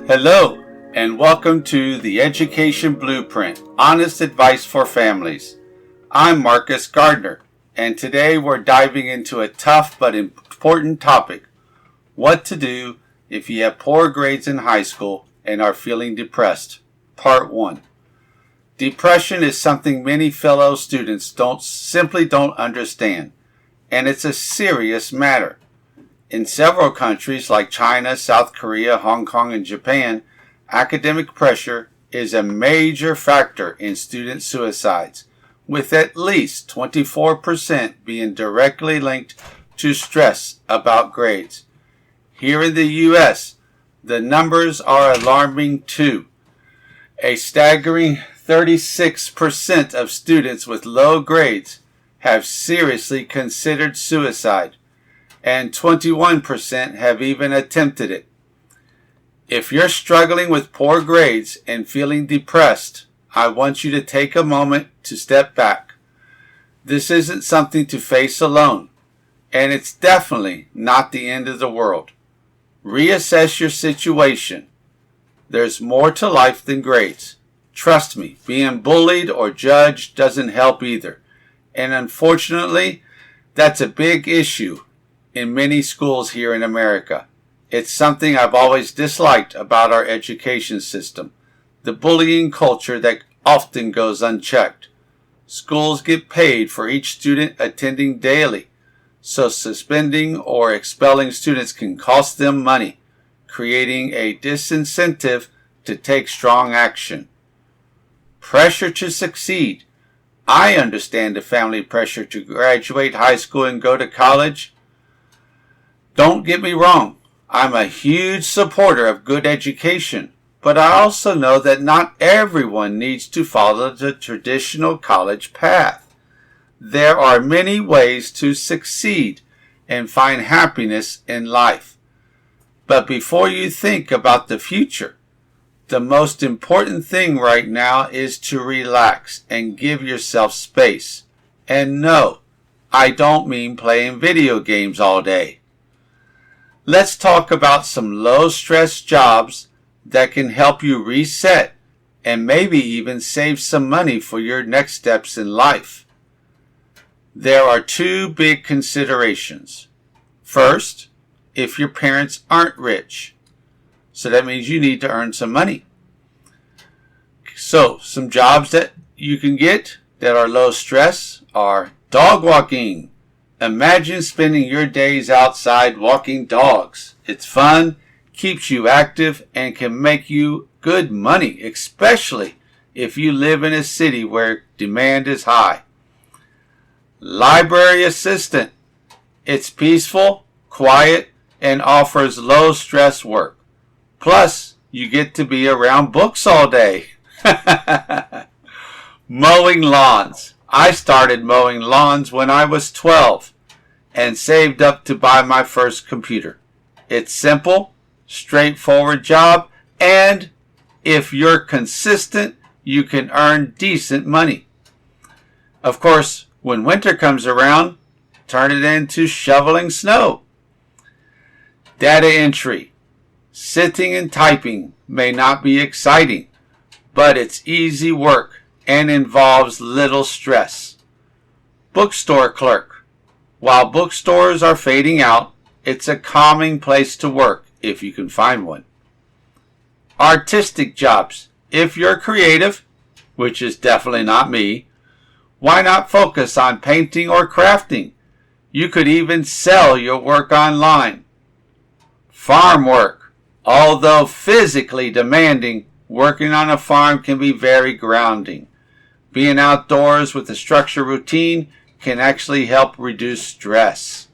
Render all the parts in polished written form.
Hello, and welcome to the Education Blueprint, Honest Advice for Families. I'm Marcus Gardner, and today we're diving into a tough but important topic: what to do if you have poor grades in high school and are feeling depressed. Part 1. Depression is something many fellow students simply don't understand, and it's a serious matter. In several countries like China, South Korea, Hong Kong, and Japan, academic pressure is a major factor in student suicides, with at least 24% being directly linked to stress about grades. Here in the U.S., the numbers are alarming too. A staggering 36% of students with low grades have seriously considered suicide, and 21% have even attempted it. If you're struggling with poor grades and feeling depressed, I want you to take a moment to step back. This isn't something to face alone, and it's definitely not the end of the world. Reassess your situation. There's more to life than grades. Trust me, being bullied or judged doesn't help either, and unfortunately, that's a big issue in many schools here in America. It's something I've always disliked about our education system, the bullying culture that often goes unchecked. Schools get paid for each student attending daily, so suspending or expelling students can cost them money, creating a disincentive to take strong action. Pressure to succeed. I understand the family pressure to graduate high school and go to college. Don't get me wrong, I'm a huge supporter of good education, but I also know that not everyone needs to follow the traditional college path. There are many ways to succeed and find happiness in life. But before you think about the future, the most important thing right now is to relax and give yourself space. And no, I don't mean playing video games all day. Let's talk about some low-stress jobs that can help you reset and maybe even save some money for your next steps in life. There are two big considerations. First, if your parents aren't rich, so that means you need to earn some money. So, some jobs that you can get that are low stress are dog walking. Imagine spending your days outside walking dogs. It's fun, keeps you active, and can make you good money, especially if you live in a city where demand is high. Library assistant. It's peaceful, quiet, and offers low-stress work. Plus, you get to be around books all day. Mowing lawns. I started mowing lawns when I was 12 and saved up to buy my first computer. It's simple, straightforward job, and if you're consistent, you can earn decent money. Of course, when winter comes around, turn it into shoveling snow. Data entry. Sitting and typing may not be exciting, but it's easy work and involves little stress. Bookstore clerk. While bookstores are fading out, it's a calming place to work if you can find one. Artistic jobs. If you're creative, which is definitely not me, why not focus on painting or crafting? You could even sell your work online. Farm work. Although physically demanding, working on a farm can be very grounding. Being outdoors with a structured routine can actually help reduce stress.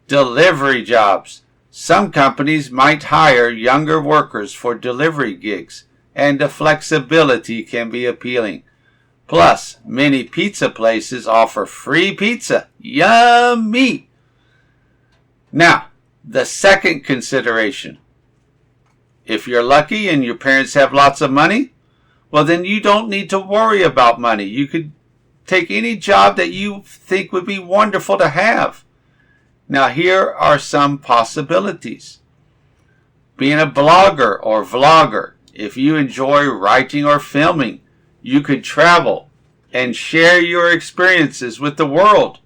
Delivery jobs. Some companies might hire younger workers for delivery gigs, and the flexibility can be appealing. Plus, many pizza places offer free pizza. Yummy! Now, the second consideration. If you're lucky and your parents have lots of money, well, then you don't need to worry about money. You could take any job that you think would be wonderful to have. Now, here are some possibilities. Being a blogger or vlogger, if you enjoy writing or filming, you could travel and share your experiences with the world.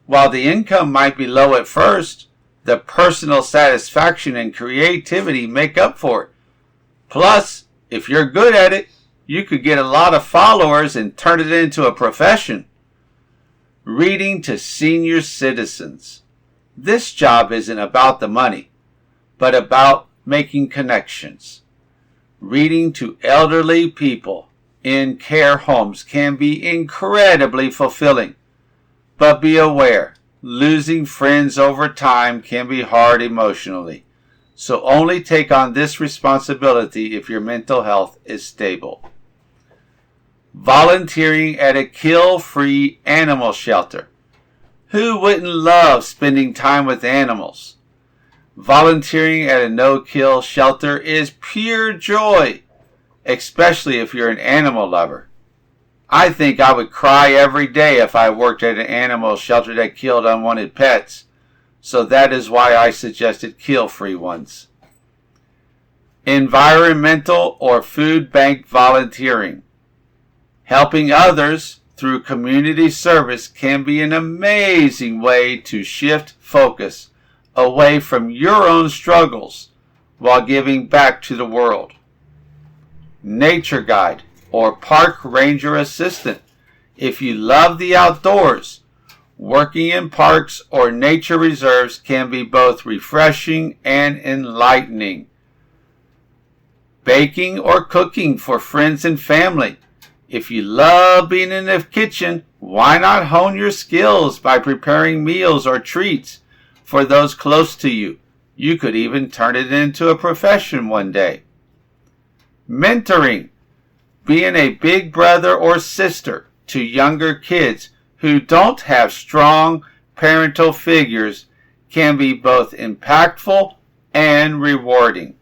While the income might be low at first, the personal satisfaction and creativity make up for it. Plus, if you're good at it, you could get a lot of followers and turn it into a profession. Reading to senior citizens. This job isn't about the money, but about making connections. Reading to elderly people in care homes can be incredibly fulfilling. But be aware, losing friends over time can be hard emotionally. So only take on this responsibility if your mental health is stable. Volunteering at a kill-free animal shelter. Who wouldn't love spending time with animals? Volunteering at a no-kill shelter is pure joy, especially if you're an animal lover. I think I would cry every day if I worked at an animal shelter that killed unwanted pets, so that is why I suggested kill-free ones. Environmental or food bank volunteering. Helping others through community service can be an amazing way to shift focus away from your own struggles while giving back to the world. Nature guide or park ranger assistant. If you love the outdoors, working in parks or nature reserves can be both refreshing and enlightening. Baking or cooking for friends and family. If you love being in the kitchen, why not hone your skills by preparing meals or treats for those close to you? You could even turn it into a profession one day. Mentoring. Being a big brother or sister to younger kids who don't have strong parental figures can be both impactful and rewarding.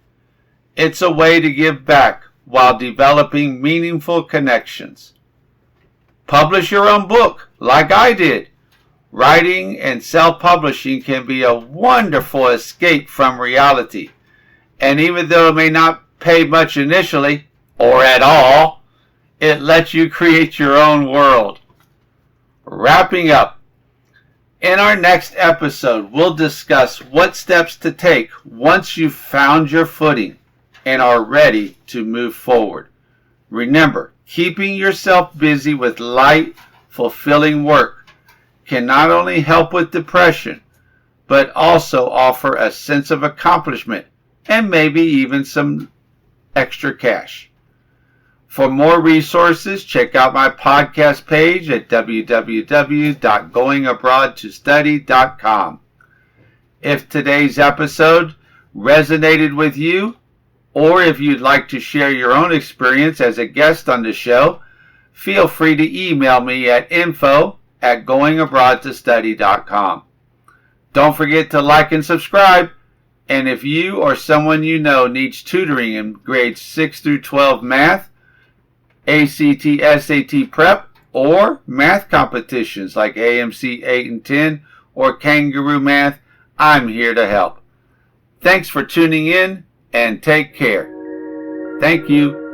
It's a way to give back while developing meaningful connections. Publish your own book, like I did. Writing and self-publishing can be a wonderful escape from reality. And even though it may not pay much initially, or at all, it lets you create your own world. Wrapping up. In our next episode, we'll discuss what steps to take once you've found your footing and are ready to move forward. Remember, keeping yourself busy with light, fulfilling work can not only help with depression, but also offer a sense of accomplishment and maybe even some extra cash. For more resources, check out my podcast page at www.goingabroadtostudy.com. If today's episode resonated with you, or if you'd like to share your own experience as a guest on the show, feel free to email me at info@goingabroadtostudy.com. Don't forget to like and subscribe. And if you or someone you know needs tutoring in grades 6 through 12 math, ACT, SAT prep, or math competitions like AMC 8 and 10 or Kangaroo Math, I'm here to help. Thanks for tuning in and take care. Thank you.